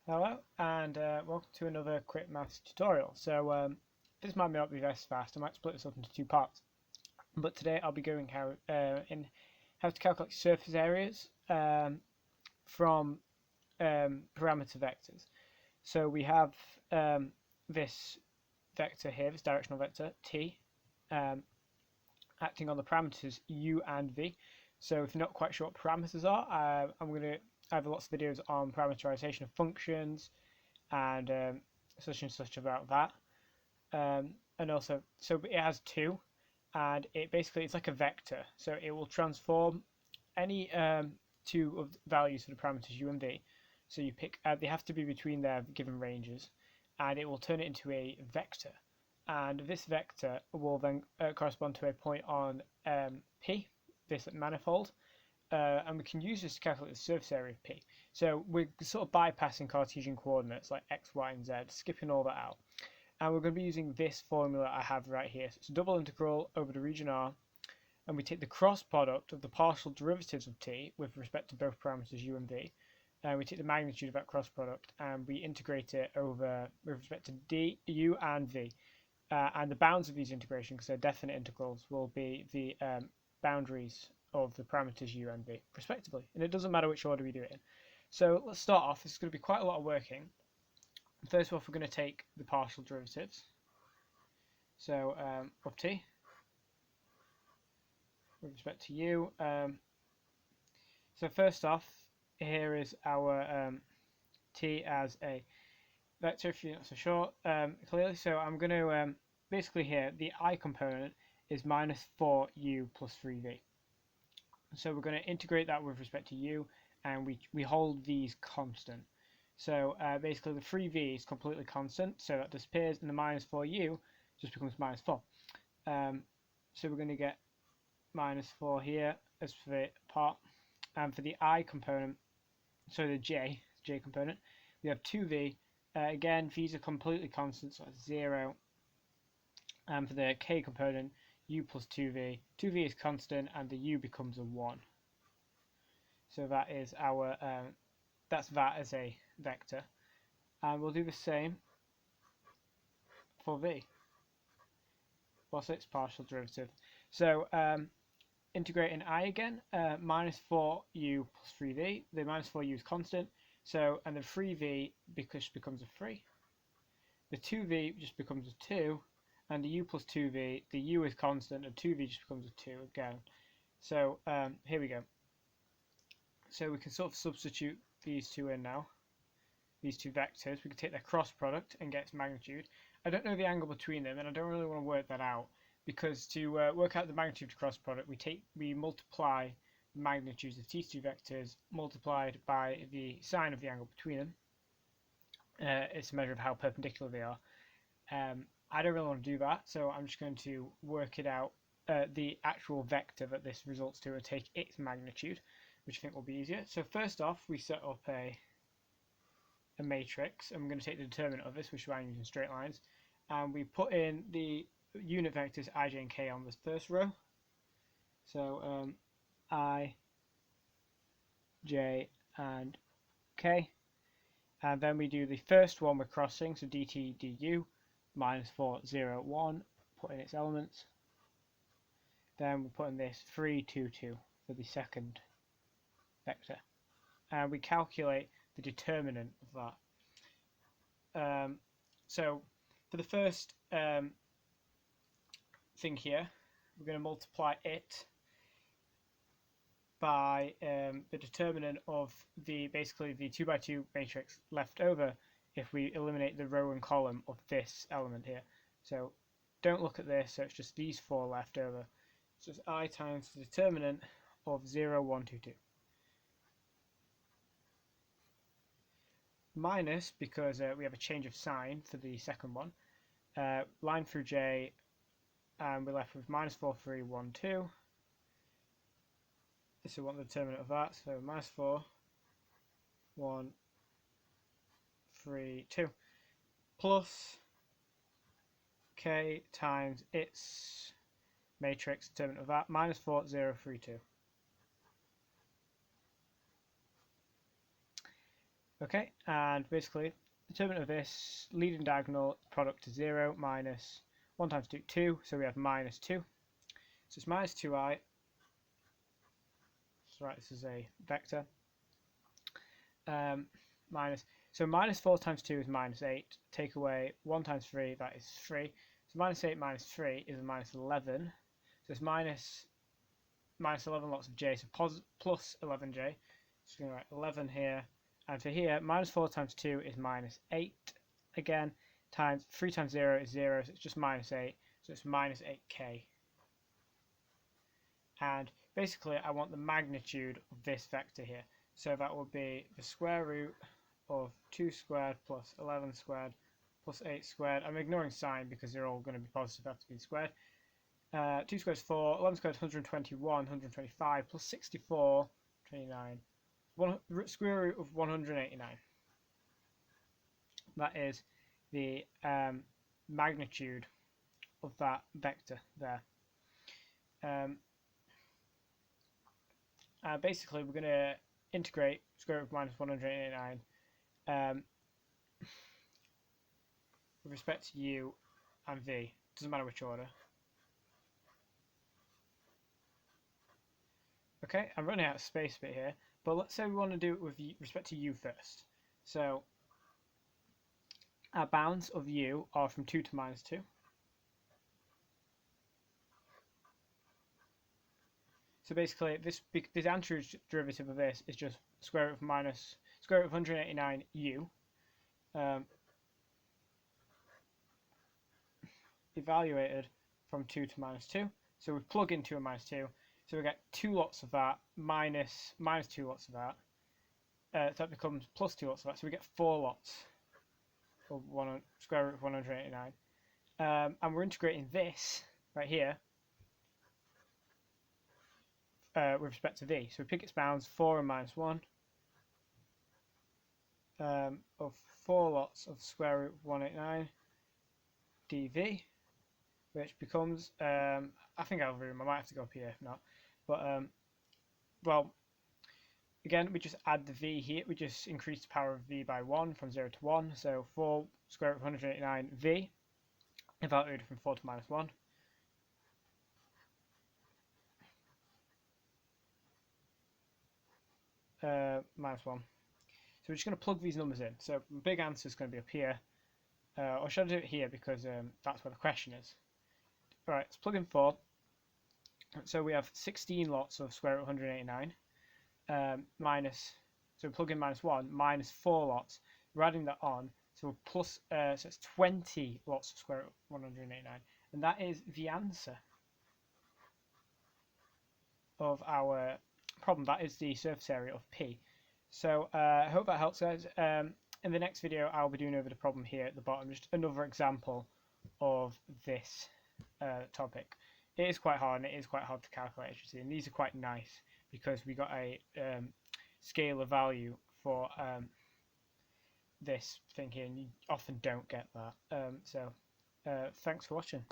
Hello and welcome to another quick maths tutorial. This might not be very fast. I might split this up into two parts. But today I'll be going how to calculate surface areas from parameter vectors. So we have this vector here, this directional vector t, acting on the parameters u and v. So if you're not quite sure what parameters are, I have lots of videos on parameterization of functions and such and such about that. And also, so it has two, and it's like a vector. So it will transform any two of the values for the parameters u and v. So you pick, they have to be between their given ranges, and it will turn it into a vector. And this vector will then correspond to a point on P, this manifold, and we can use this to calculate the surface area of P. So we're sort of bypassing Cartesian coordinates like x, y, and z, skipping all that out. And we're going to be using this formula I have right here. So it's a double integral over the region R, and we take the cross product of the partial derivatives of t with respect to both parameters u and v, and we take the magnitude of that cross product and we integrate it over with respect to d, u, and v. And the bounds of these integrations, because they're definite integrals, will be the boundaries of the parameters u and v, respectively. And it doesn't matter which order we do it in. So let's start off. This is going to be quite a lot of working. First off, we're going to take the partial derivatives. So of t with respect to u. So first off, here is our t as a vector, if you're not so sure clearly. So I'm going to basically here the I component is minus 4u plus 3v. So we're going to integrate that with respect to u, and we hold these constant. So basically the 3v is completely constant, so that disappears, and the minus 4u just becomes minus 4. So we're going to get minus 4 here as for the part, and for the I component, so the j component, we have 2v. Again, v's are completely constant, so that's 0. And for the k component, u plus 2v. 2v is constant, and the u becomes a 1. So that is our that's that as a vector. And we'll do the same for v. What's its partial derivative? So integrating I again, minus 4u plus 3v. The minus 4u is constant. So, and the 3v becomes a 3. The 2v just becomes a 2, and the u plus 2v, the u is constant, and 2v just becomes a 2 again. So here we go. So we can sort of substitute these two in now, these two vectors. We can take their cross product and get its magnitude. I don't know the angle between them, and I don't really want to work that out, because to work out the magnitude of cross product, we multiply the magnitudes of these two vectors multiplied by the sine of the angle between them. It's a measure of how perpendicular they are. I don't really want to do that, so I'm just going to work it out, the actual vector that this results to, and take its magnitude, which I think will be easier. So first off, we set up a matrix, and we're going to take the determinant of this, which I'm using straight lines, and we put in the unit vectors I, j, and k on this first row. So I, j, and k, and then we do the first one we're crossing, so dt du, minus 4, 0, 1, put in its elements. Then we put in this 3, 2, 2 for the second vector, and we calculate the determinant of that. So for the first thing here, we're going to multiply it by the determinant of basically the 2 by 2 matrix left over if we eliminate the row and column of this element here. So don't look at this, so it's just these four left over. So it's I times the determinant of 0, 1, 2, 2. Minus, because we have a change of sign for the second one, line through j, and we're left with minus 4, 3, 1, 2. So we want the determinant of that, so minus 4, 1, 3, 2, plus k times its matrix determinant of that, minus 4, 0, 3, 2. Okay, and basically, determinant of this, leading diagonal product is 0 minus 1 times 2, 2, so we have minus 2. So it's minus 2i. So right, this is a vector. So minus 4 times 2 is minus 8. Take away 1 times 3, that is 3. So minus 8 minus 3 is a minus 11. So it's minus 11 lots of j, so plus 11j. So we're going to write 11 here. And for here, minus 4 times 2 is minus 8. Again, times 3 times 0 is 0, so it's just minus 8. So it's minus 8k. And basically, I want the magnitude of this vector here. So that will be the square root of 2 squared plus 11 squared plus 8 squared. I'm ignoring sign because they're all going to be positive after being squared. 2 squared is 4, 11 squared is 121, 125 plus 64, 29. Square root of 189. That is the magnitude of that vector there. Basically, we're going to integrate square root of minus 189 with respect to u and v. Doesn't matter which order. Okay, I'm running out of space a bit here, but let's say we want to do it with respect to u first. So our bounds of u are from 2 to minus 2. So basically, this antiderivative of this is just square root of 189 u. Evaluated from 2 to minus 2. So we plug in 2 and minus 2. So we get 2 lots of that minus 2 lots of that. So that becomes plus 2 lots of that. So we get 4 lots of square root of 189. And we're integrating this right here with respect to v. So we pick its bounds 4 and minus 1 of 4 lots of square root of 189 dv, which becomes, I think I might have to go up here if not, but well, again, we just add the v here, we just increase the power of v by 1 from 0 to 1, so 4 square root of 189 v, evaluated from 4 to minus 1. Minus 1. So we're just going to plug these numbers in. So the big answer is going to be up here. Or should I do it here because that's where the question is. Alright, let's plug in 4. So we have 16 lots of square root of 189 so we plug in minus 1 minus 4 lots. We're adding that on. So plus, so it's 20 lots of square root of 189. And that is the answer of our problem. That is the surface area of P. So I hope that helps, guys. In the next video, I'll be doing over the problem here at the bottom, just another example of this topic. It is quite hard, and it is quite hard to calculate, as you see. And these are quite nice because we got a scalar value for this thing here, and you often don't get that. So thanks for watching.